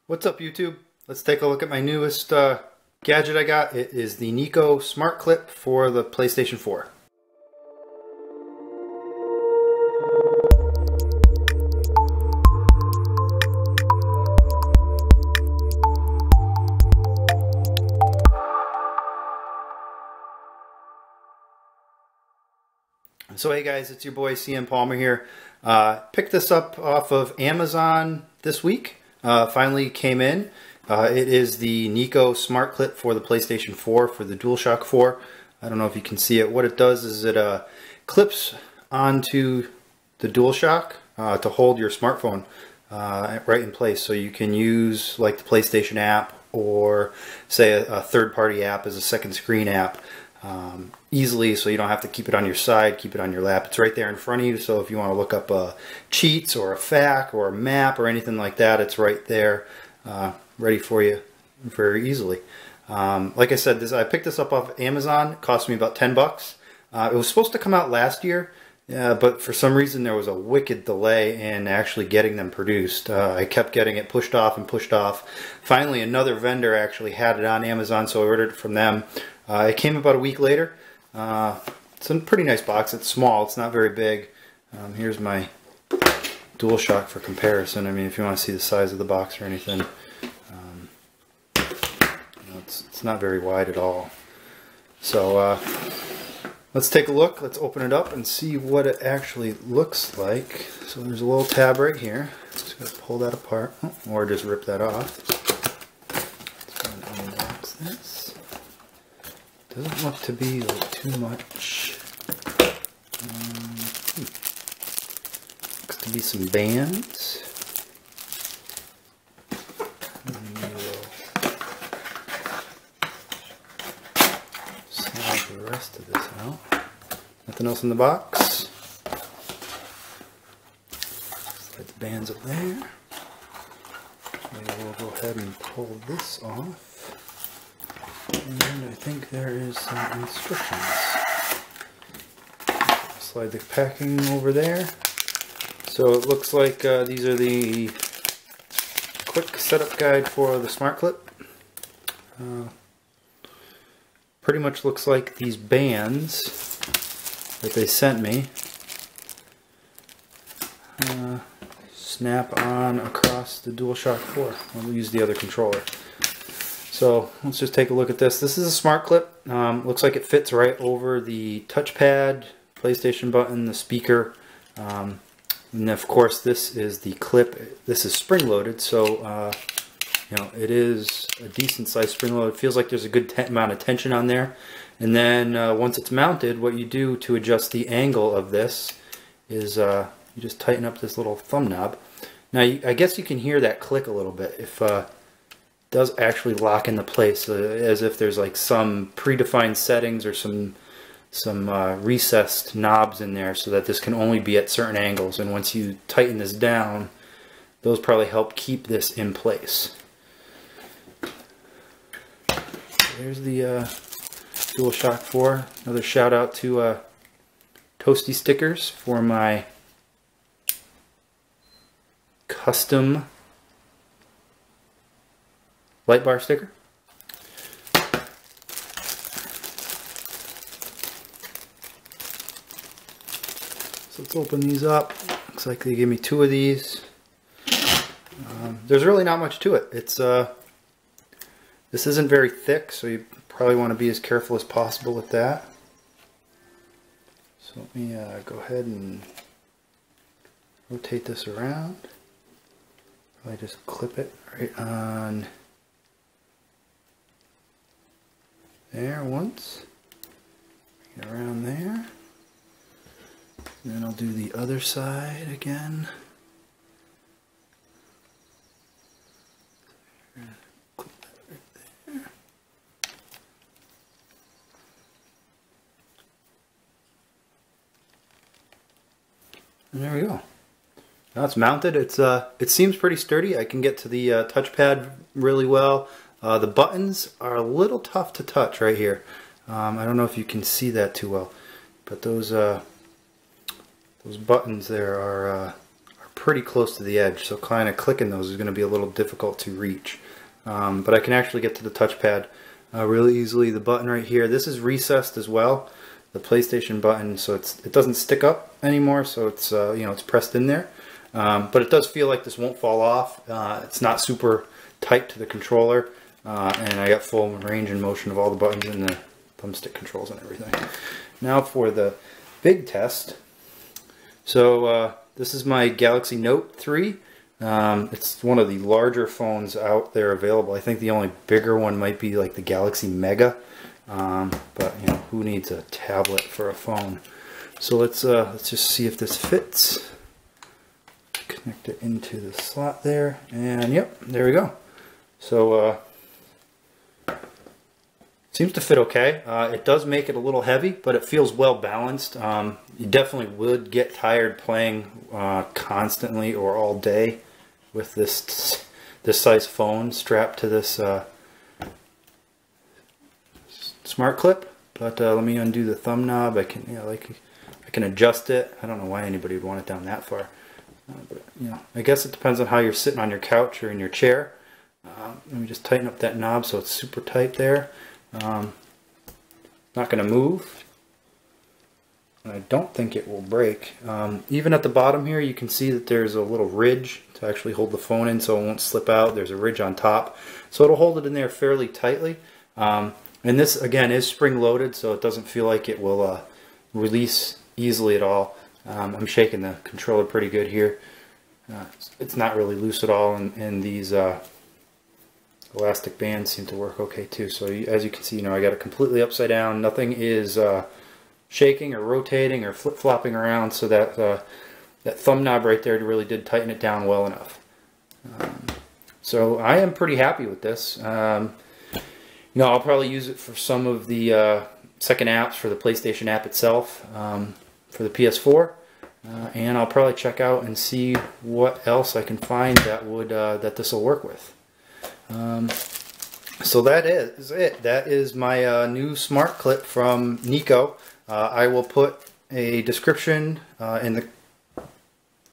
What's up, YouTube? Let's take a look at my newest gadget I got. It is the Nyko Smart Clip for the PlayStation 4. So hey guys, it's your boy CM Palmer here. Picked this up off of Amazon this week. Finally came in. It is the Nyko Smart Clip for the PlayStation 4 for the Dualshock 4. I don't know if you can see it. What it does is it clips onto the Dualshock to hold your smartphone right in place, so you can use like the PlayStation app or say a third-party app as a second screen app easily, so you don't have to keep it on your side, keep it on your lap. It's right there in front of you, so if you want to look up cheats or a FAQ or a map or anything like that, it's right there ready for you very easily. Like I said, I picked this up off Amazon. It cost me about 10 bucks. It was supposed to come out last year, but for some reason there was a wicked delay in actually getting them produced. I kept getting it pushed off and pushed off. Finally, another vendor actually had it on Amazon, so I ordered it from them. It came about a week later. It's a pretty nice box. It's small. It's not very big. Here's my Dualshock for comparison. I mean, if you want to see the size of the box or anything, it's not very wide at all. So let's take a look. Let's open it up and see what it actually looks like. So there's a little tab right here. Just going to pull that apart, or just rip that off. Let's unbox this. Doesn't look to be like too much. Looks to be some bands. And we'll slide the rest of this out. Nothing else in the box. Slide the bands up there. We'll go ahead and pull this off. And I think there is some instructions. Slide the packing over there. So it looks like these are the quick setup guide for the Smart Clip. Pretty much looks like these bands that they sent me snap on across the Dualshock 4. We'll use the other controller. So let's just take a look at this. This is a Smart Clip. Looks like it fits right over the touchpad, PlayStation button, the speaker. And of course this is the clip. This is spring-loaded, so you know, it is a decent size spring-load. It feels like there's a good amount of tension on there. And then once it's mounted, what you do to adjust the angle of this is you just tighten up this little thumb knob. Now I guess you can hear that click a little bit if does actually lock into place, as if there's like some predefined settings or some recessed knobs in there, so that this can only be at certain angles. And once you tighten this down, those probably help keep this in place. There's the Dualshock 4. Another shout out to Toasty Stickers for my custom light bar sticker. So let's open these up. Looks like they gave me 2 of these. There's really not much to it. It's this isn't very thick, so you probably want to be as careful as possible with that. So let me go ahead and rotate this around. I just clip it right on there once, get around there, and then I'll do the other side again. Clip that right there. And there we go. Now it's mounted. It seems pretty sturdy. I can get to the touchpad really well. The buttons are a little tough to touch right here. I don't know if you can see that too well, but those buttons there are pretty close to the edge, so kind of clicking those is going to be a little difficult to reach. But I can actually get to the touchpad really easily. The button right here, this is recessed as well, the PlayStation button, so it doesn't stick up anymore, so it's it's pressed in there. But it does feel like this won't fall off. It's not super tight to the controller, and I got full range and motion of all the buttons and the thumbstick controls and everything. Now for the big test. So this is my Galaxy Note 3. It's one of the larger phones out there available. I think the only bigger one might be like the Galaxy Mega, but who needs a tablet for a phone? So let's just see if this fits. Connect it into the slot there, and yep, there we go. So seems to fit okay. It does make it a little heavy, but it feels well balanced. You definitely would get tired playing constantly or all day with this size phone strapped to this smart clip. But let me undo the thumb knob. I can adjust it. I don't know why anybody would want it down that far. But I guess it depends on how you're sitting on your couch or in your chair. Let me just tighten up that knob so it's super tight there. Not going to move, and I don't think it will break. Even at the bottom here, you can see that there's a little ridge to actually hold the phone in so it won't slip out. There's a ridge on top, so it'll hold it in there fairly tightly. And this again is spring loaded, so it doesn't feel like it will release easily at all. I'm shaking the controller pretty good here. It's not really loose at all, and these elastic bands seem to work okay too. So as you can see, I got it completely upside down. Nothing is shaking or rotating or flip-flopping around, so that that thumb knob right there really did tighten it down well enough. So I am pretty happy with this. I'll probably use it for some of the second apps for the PlayStation app itself, for the PS4, and I'll probably check out and see what else I can find that would that this will work with. So that is it. That is my new smart clip from Nyko. I will put a description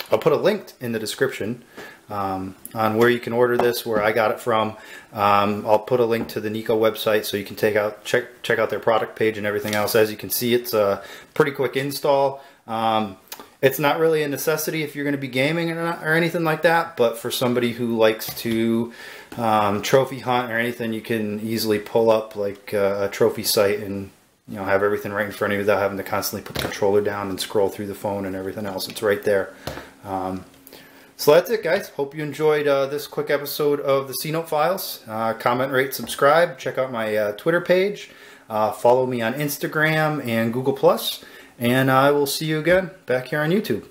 I'll put a link in the description on where you can order this, where I got it from. I'll put a link to the Nyko website so you can check out their product page and everything else. As you can see, it's a pretty quick install. It's not really a necessity if you're going to be gaming or anything like that, but for somebody who likes to trophy hunt or anything, you can easily pull up like a trophy site and have everything right in front of you without having to constantly put the controller down and scroll through the phone and everything else. It's right there. So that's it, guys. Hope you enjoyed this quick episode of the C-Note Files. Comment, rate, subscribe. Check out my Twitter page. Follow me on Instagram and Google+. And I will see you again back here on YouTube.